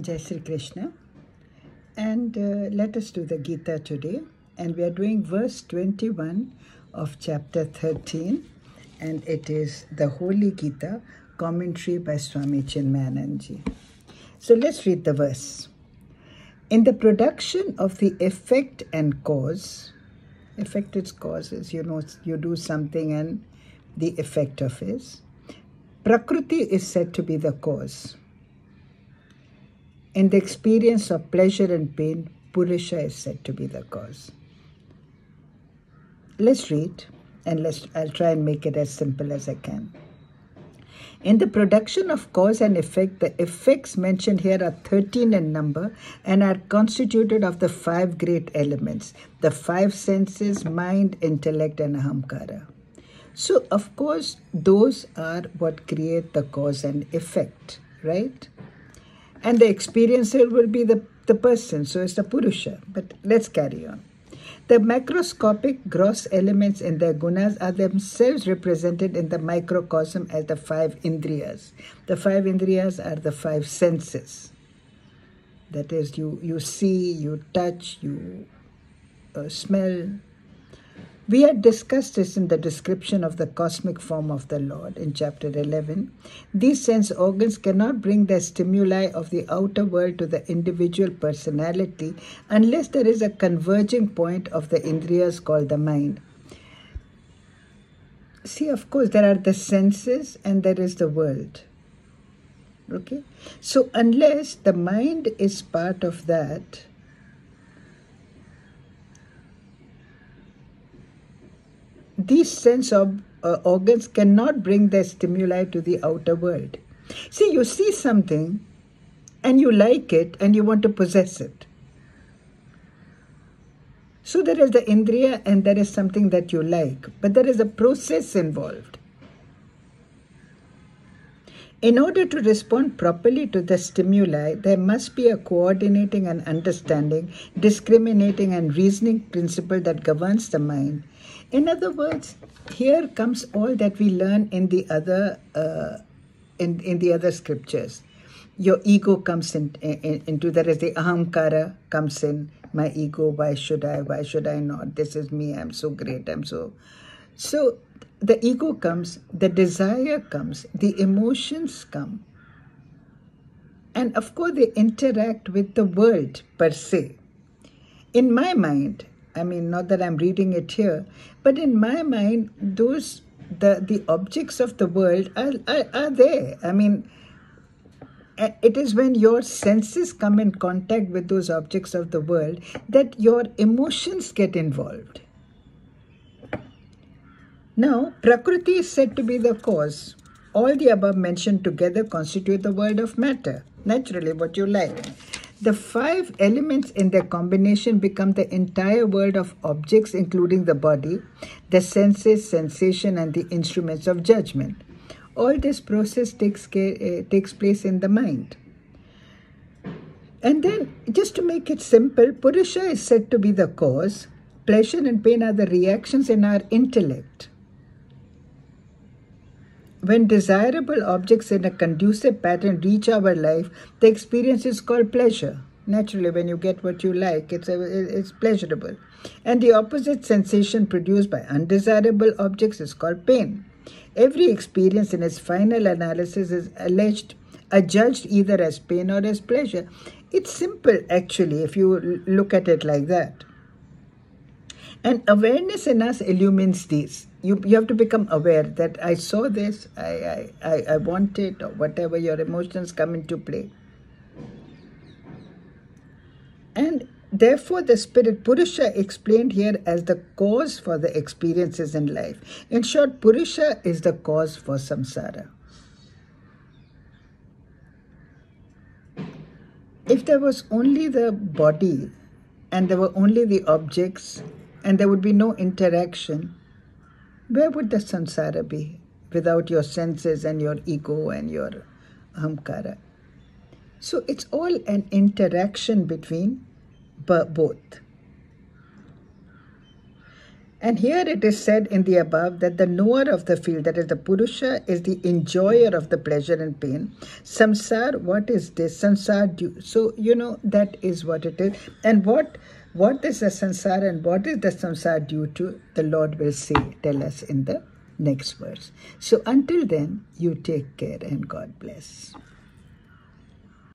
Jai Sri Krishna. And let us do the Gita today. And we are doing verse 21 of chapter 13. And it is the Holy Gita, commentary by Swami Chinmayananji. So let's read the verse. In the production of the effect and cause, effect is causes, you do something and the effect of is. Prakriti is said to be the cause. In the experience of pleasure and pain, Purusha is said to be the cause. Let's read, and I'll try and make it as simple as I can. In the production of cause and effect, the effects mentioned here are 13 in number and are constituted of the 5 great elements, the 5 senses, mind, intellect, and ahamkara. So, of course, those are what create the cause and effect, right? And the experiencer will be the person, so it's the Purusha. But let's carry on. The macroscopic gross elements in their gunas are themselves represented in the microcosm as the 5 indriyas. The 5 indriyas are the 5 senses. That is, you see, you touch, you smell. We had discussed this in the description of the cosmic form of the Lord in chapter 11. These sense organs cannot bring the stimuli of the outer world to the individual personality unless there is a converging point of the indriyas called the mind. See, of course, there are the senses and there is the world. Okay? So unless the mind is part of that, these sense organs cannot bring their stimuli to the outer world. See, you see something and you like it and you want to possess it. So there is the indriya and there is something that you like, but there is a process involved. In order to respond properly to the stimuli, there must be a coordinating and understanding, discriminating and reasoning principle that governs the mind. In other words, here comes all that we learn in the other in the other scriptures. Your ego comes into there is the ahamkara comes in. My ego, why should I not? This is me, I'm so great, so the ego comes, the desire comes, the emotions come. And of course they interact with the world per se. In my mind, I mean, not that I'm reading it here, but in my mind, the objects of the world are there. I mean, it is when your senses come in contact with those objects of the world that your emotions get involved. Now, Prakriti is said to be the cause. All the above mentioned together constitute the world of matter. Naturally, what you like. The 5 elements in their combination become the entire world of objects, including the body, the senses, sensation, and the instruments of judgment. All this process takes place in the mind. And then, just to make it simple, Purusha is said to be the cause. Pleasure and pain are the reactions in our intellect. When desirable objects in a conducive pattern reach our life, the experience is called pleasure. Naturally, when you get what you like, it's pleasurable. And the opposite sensation produced by undesirable objects is called pain. Every experience in its final analysis is adjudged either as pain or as pleasure. It's simple, actually, if you look at it like that. And awareness in us illumines these. You have to become aware that I saw this, I want it, or whatever, your emotions come into play. And therefore, the spirit Purusha explained here as the cause for the experiences in life. In short, Purusha is the cause for samsara. If there was only the body and there were only the objects and there would be no interaction, where would the samsara be without your senses and your ego and your ahamkara? So it's all an interaction between both. And here it is said in the above that the knower of the field, that is the Purusha, is the enjoyer of the pleasure and pain. Samsar, what is this? Sansar, so that is what it is. And what is the sansar and what is the samsar due to? The Lord will tell us in the next verse. So until then, you take care and God bless.